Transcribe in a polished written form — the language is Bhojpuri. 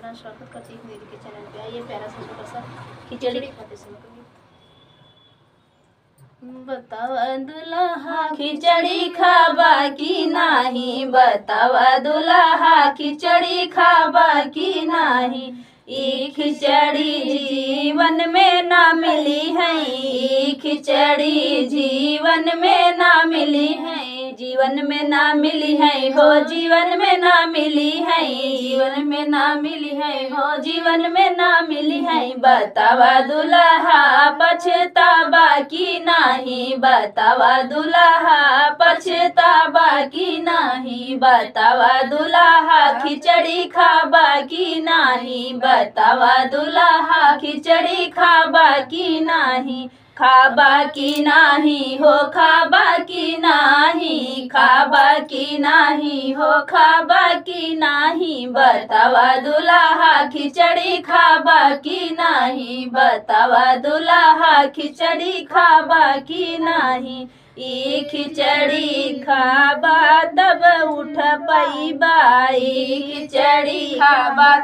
अपना स्वागत करती हूँ दीदी के चैनल पे। आइए प्यारा सा छोटा सा खिचड़ी खाते समय बतावा दुल्हा खिचड़ी खाबा की नाही, बतावा दुल्हा खिचड़ी खाबा की नाही। ई खिचड़ी जीवन में ना मिली है, ई खिचड़ी जीवन में ना मिली है, जीवन में ना मिली है हो, जीवन में ना मिली है, जीवन में ना मिली है हो, जीवन में ना मिली है। बतावा दुल्हा पछतावा की नाही, बतावा दुल्हा पछतावा की नाही, बतावा दुल्हा खिचड़ी खाबा की नाही, बतावा दुल्हा खिचड़ी खाबा की नाही। खाबा की नाही हो, खाबा की नाही, खाबा की नाही हो, खाबा की नाही। बतावा दुल्हा खिचड़ी खाबा की नाही, बतावा दुल्हा खिचड़ी खाबा की नाही। ई खिचड़ी खाबा तब उठ पैबा, ई खिचड़ी खाबा